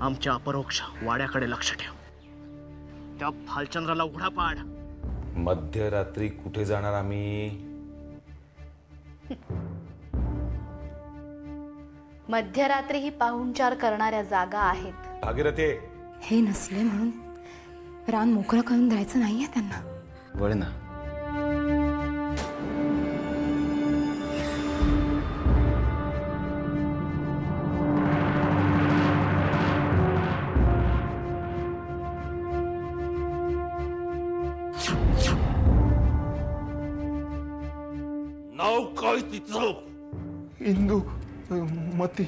आमच्या अपरोक्ष वाड्याकडे लक्ष ठेव. त्या भालचंद्राला उघडा पाड. मध्यरात्री कुठे जाणार आम्ही? मध्यरात्री ही पाहुणचार करणाऱ्या जागा आहेत. भागीरथी, हे नसले म्हणून रान मोकळं करून द्यायचं नाहीये त्यांना. वळ ना. नाव काय तिचं? इंदुमती.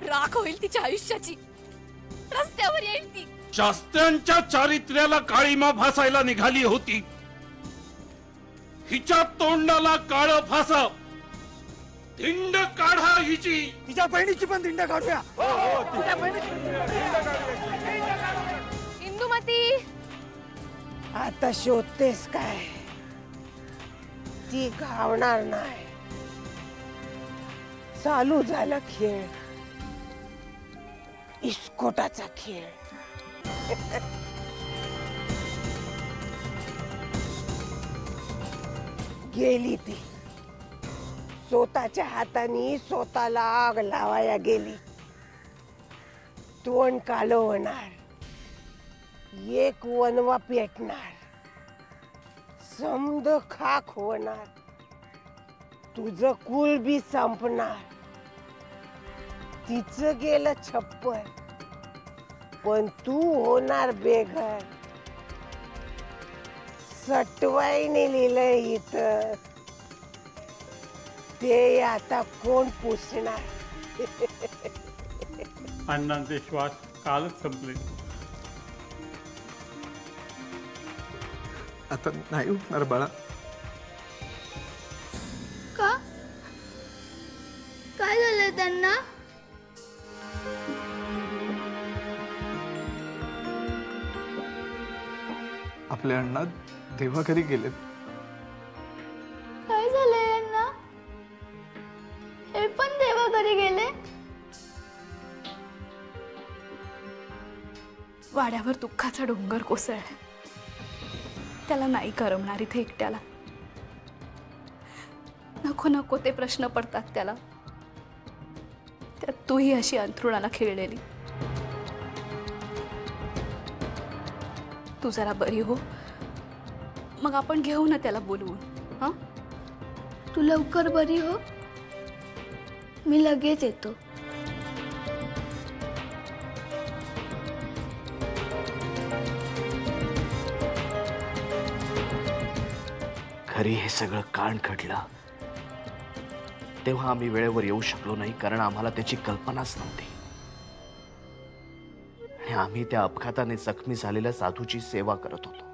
राख होईल तिच्या आयुष्याची. रस्त्यावर येईल ती. शास्त्र्यांच्या चारित्र्याला काळीमा फासायला निघाली होती. हिच्या तोंडाला काळ फासा. धिंड काढा हिची. तिच्या बहिणीची पण दिंड काढूया. इंदुमती, आता शोधतेस काय? ती घावणार नाही. चालू झाला खेळ, इस्कोटाचा खेळ. गेली ती. स्वतःच्या हाताने स्वतःला आग लावाया गेली. तोंड कालो होणार. एक वनवा पेटणार. समद खाक होणार. तुझं कुल बी संपणार. तिचं गेलं छप्पर, पण तू होणार बेघर. सटवाईने लिहिलंय इथं, ते आता कोण पुसणार? अण्णांचे श्वास कालच संपले. आता नाही उठणार बाळा. का? काय झालं त्यांना? आपले अण्णा देवाघरी गेलेत. काय झालंय यांना? हे पण देवाघरी गेले? वाड्यावर दुःखाचा डोंगर कोसळला. त्याला नाही करमणार इथे एकट्याला. नको नको ते प्रश्न पडतात त्याला. त्यात तूही अशी अंथरुणाला खिळलेली. तू जरा बरी हो, मग आपण घेऊ ना त्याला बोलवून. हा, तू लवकर बरी हो, मी लगेच येतो. घरी हे सगळं कारण घडलं तेव्हा आम्ही वेळेवर येऊ शकलो नाही, कारण आम्हाला त्याची कल्पनाच नव्हती. आणि आम्ही त्या अपघाताने जखमी झालेल्या साधूची सेवा करत होतो.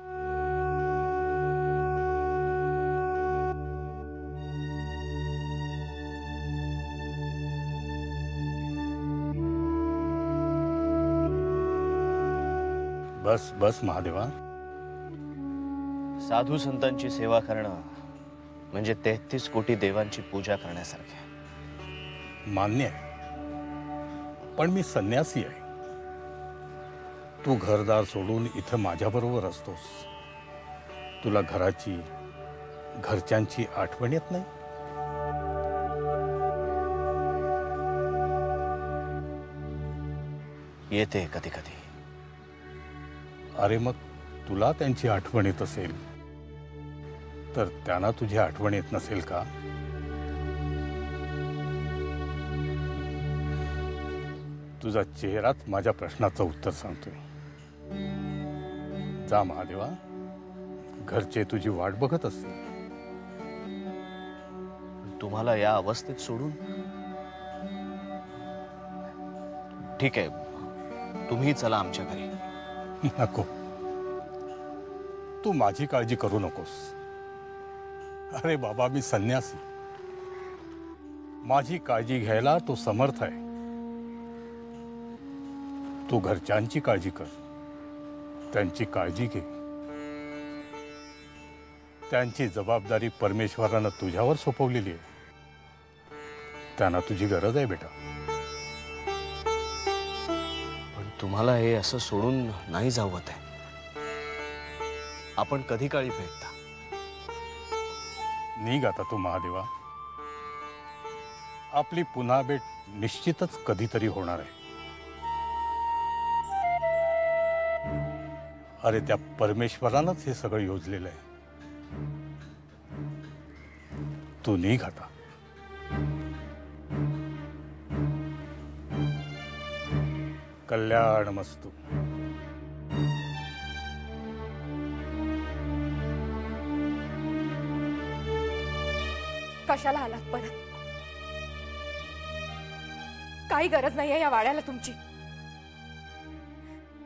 बस बस महादेवा. साधू संतांची सेवा करणं म्हणजे 33 कोटी देवांची पूजा करण्यासारखे. मान्य आहे, पण मी संन्यासी आहे. तू घरदार सोडून इथं माझ्याबरोबर असतोस. तुला घराची, घरच्यांची आठवण येत नाही? येते कधी कधी. अरे मग तुला त्यांची आठवण येत असेल तर त्यांना तुझी आठवण येत नसेल का? तुझा चेहराच माझ्या प्रश्नाचं उत्तर सांगतोय. जा महादेवा, घरचे तुझी वाट बघत असतील. तुम्हाला या अवस्थेत सोडून? ठीक आहे, तुम्ही चला आमच्या घरी. नको, तू माझी काळजी करू नकोस. अरे बाबा, मी संन्यासी. माझी काळजी घ्यायला तो समर्थ आहे. तू घरच्यांची काळजी कर, त्यांची काळजी घे. त्यांची जबाबदारी परमेश्वरानं तुझ्यावर सोपवलेली आहे. त्यांना तुझी गरज आहे बेटा. पण तुम्हाला हे असं सोडून नाही जावत आहे. आपण कधी काळी भेटता. निघ आता तू महादेवा. आपली पुन्हा भेट निश्चितच कधीतरी होणार आहे. अरे त्या परमेश्वरानंच हे सगळं योजलेलं आहे. तू निघ आता. कल्याणमस्तु. कशाला आलात परत? काही गरज नाहीये या वाड्याला तुमची.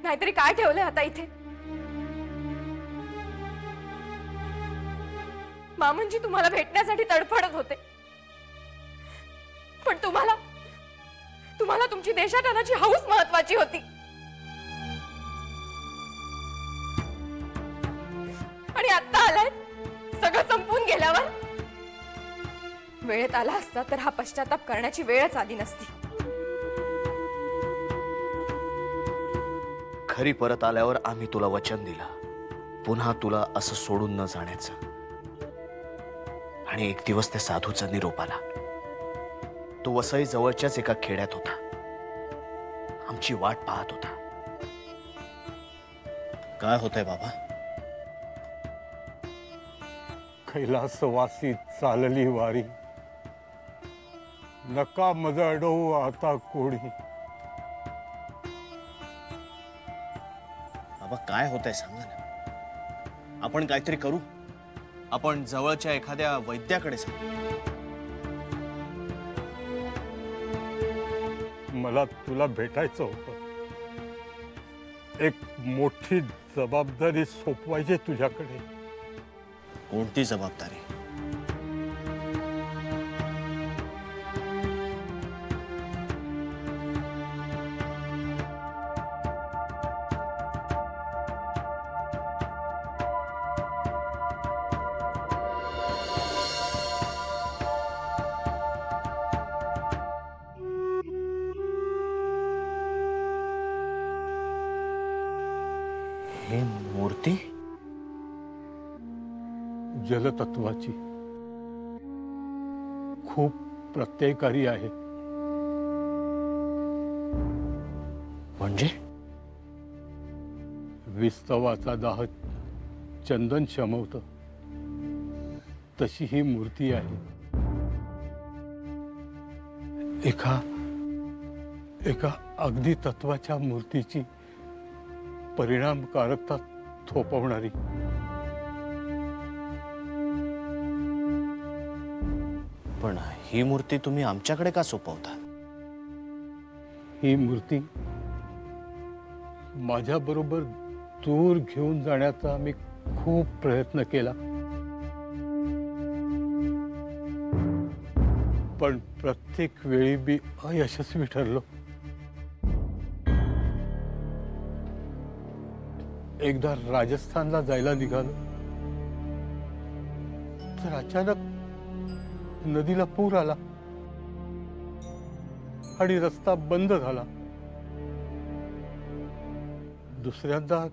नाहीतरी काय ठेवलंय आता इथे? मामनजी तुम्हाला भेटण्यासाठी तडफडत होते, पण तुम्हाला तुमची देशाटनाची हौस महत्वाची होती. आणि आता आलाय सगळं संपून गेल्यावर. वेळेत आला असता तर हा पश्चाताप करण्याची वेळच आली नसती. खरी परत आल्यावर आम्ही तुला वचन दिलं पुन्हा तुला असं सोडून न जाण्याचं. आणि एक दिवस त्या साधूचा निरोप आला. तो वसई जवळच्याच एका खेड्यात होता. आमची वाट पाहत होता. काय होतंय बाबा? कैलासवासी चालली वारी, नका मज अडवू आता कोणी. बाबा काय होतंय सांगा ना. आपण काहीतरी करू. आपण जवळच्या एखाद्या वैद्याकडे जाऊ. मला तुला भेटायचं होतं. एक मोठी जबाबदारी सोपवायची तुझ्याकडे. कोणती जबाबदारी? हे मूर्ती जलतत्वाची खूप प्रत्ययकारी आहे. म्हणजे विस्तवाचा दाह चंदन शमवत तशी ही मूर्ती आहे. एका अगदी तत्वाच्या मूर्तीची परिणामकारकता थोपवणारी. पण ही मूर्ती तुम्ही आमच्याकडे का सोपवता? ही मूर्ती माझ्या बरोबर दूर घेऊन जाण्याचा मी खूप प्रयत्न केला, पण प्रत्येक वेळी मी अयशस्वी ठरलो. एकदा राजस्थानला जायला निघालो तर अचानक नदीला पूर आला आणि रस्ता बंद झाला. दुसऱ्यांदा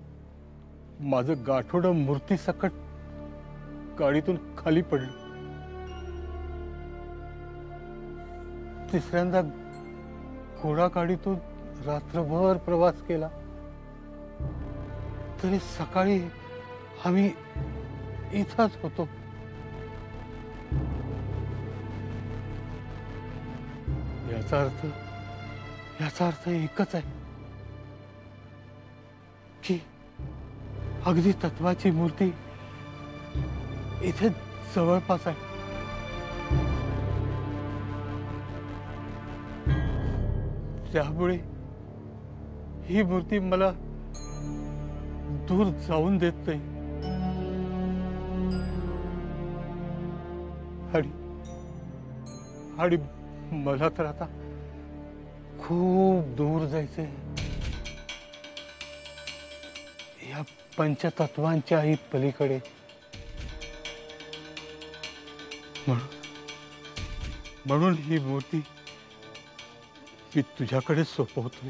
माझं गाठोडं मूर्तीसकट गाडीतून खाली पडलं. तिसऱ्यांदा घोडागाडीतून रात्रभर प्रवास केला तरी सकाळी आम्ही इथंच होतो. याचा अर्थ एकच आहे की अगदी तत्वाची मूर्ती इथे जवळपास आहे. त्यामुळे ही मूर्ती मला दूर जाऊन देत नाही आणि मला तर आता खूप दूर जायचंय. या पंचतत्वांच्याही पलीकडे. म्हणून ही मूर्ती मी तुझ्याकडे सोपवतोय.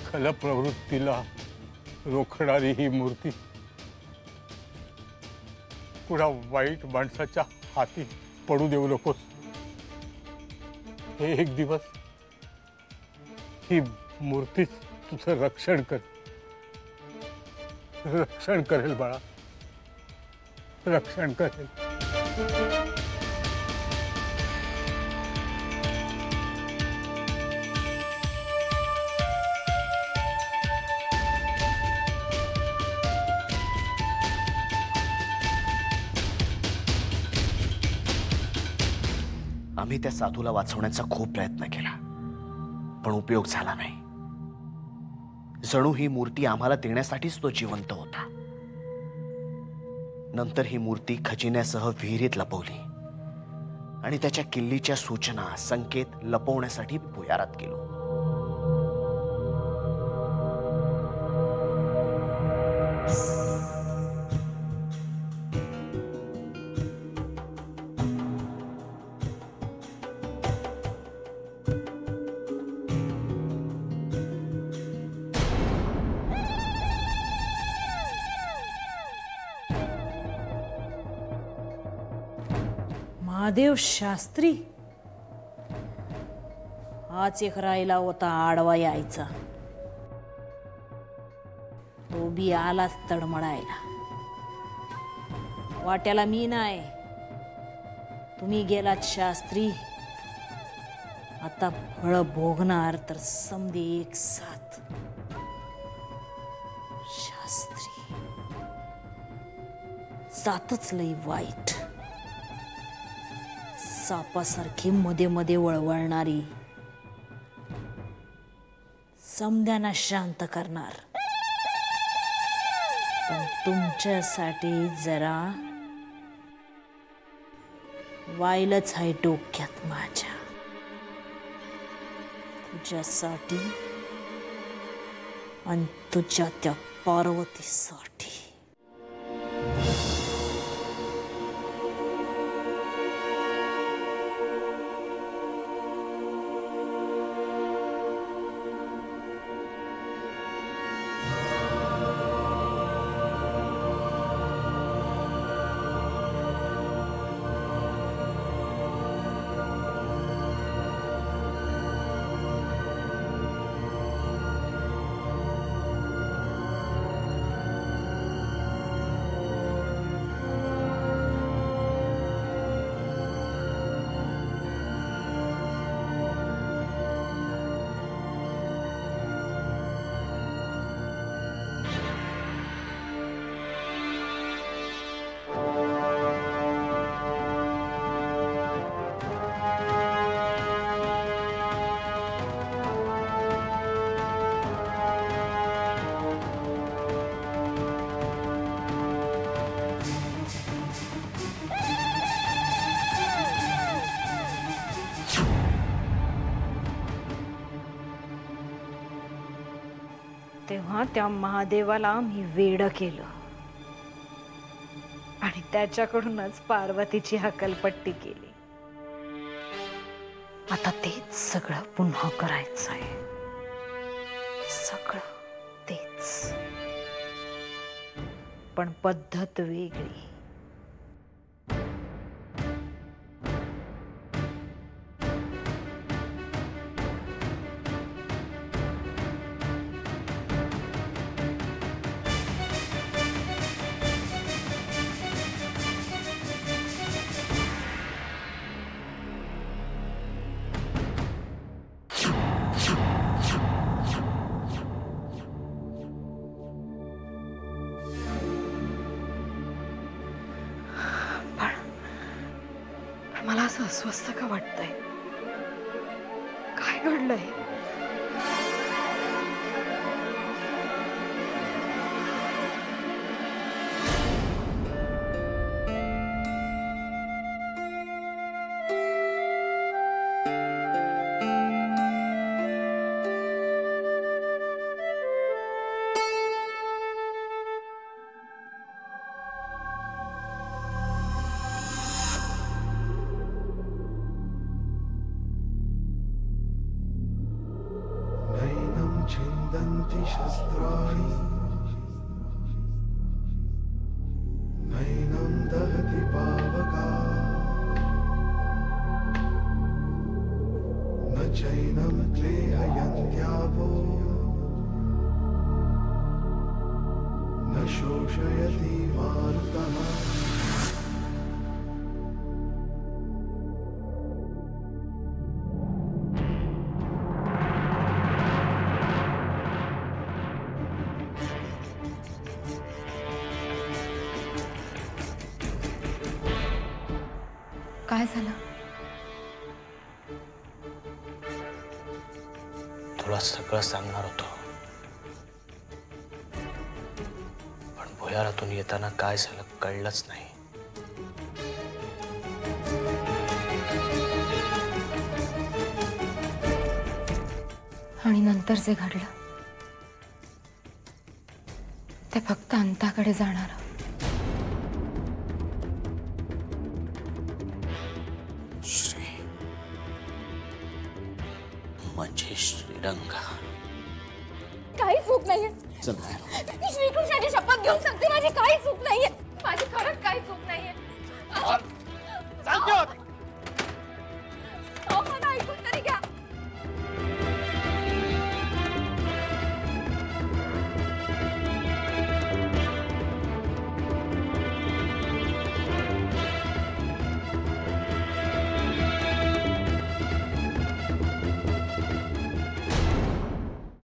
खल प्रवृत्तीला रोखणारी ही मूर्ती पुढा वाईट माणसाच्या हाती पडू देऊ नकोस. हे एक दिवस ही मूर्ती तुझं रक्षण करेल बाळा, रक्षण करेल. आम्ही त्या साधूला वाचवण्याचा खूप प्रयत्न केला, पण उपयोग झाला नाही. जणू ही मूर्ती आम्हाला देण्यासाठीच तो जिवंत होता. नंतर ही मूर्ती खजिन्यासह विहिरीत लपवली आणि त्याच्या किल्लीच्या सूचना संकेत लपवण्यासाठी भुयारात गेलो. महादेव शास्त्री हाच एक राहिला होता आडवा यायचा. तो बी आलाच तडमडायला. वाट्याला मी नाही, तुम्ही गेलात शास्त्री. आता फळ भोगणार तर समधे एक साथ. शास्त्री जातच लई वाईट. सापासारखी मध्ये मध्ये वळवळणारी, समद्यांना शांत करणार. पण तुमच्यासाठी जरा वाईलच आहे डोक्यात माझ्या. तुझ्यासाठी आणि तुझ्या त्या पार्वतीसाठी. तेव्हा त्या महादेवाला मी वेड केलं आणि त्याच्याकडूनच पार्वतीची हकलपट्टी केली. आता तेच सगळं पुन्हा करायचंय. सगळं तेच, पण पद्धत वेगळी. मला असं अस्वस्थ का वाटतंय? काय घडलंय? शस्त्राणि नैनं दहति पावका न चैनं क्लेहयन्त्यापो न शोषयति मारुतः काय झालं? तुला सगळं सांगणार होतो, पण भुयारातून येताना काय झालं कळलंच नाही. आणि नंतर जे घडलं ते फक्त अंताकडे जाणार. श्री म्हणजे श्रीरंग. काही चूक नाहीये. चल मी श्रीकृष्णाची शपथ घेऊन सांगते, माझी काही चूक नाहीये. माझी खरंच काही चूक नाहीये.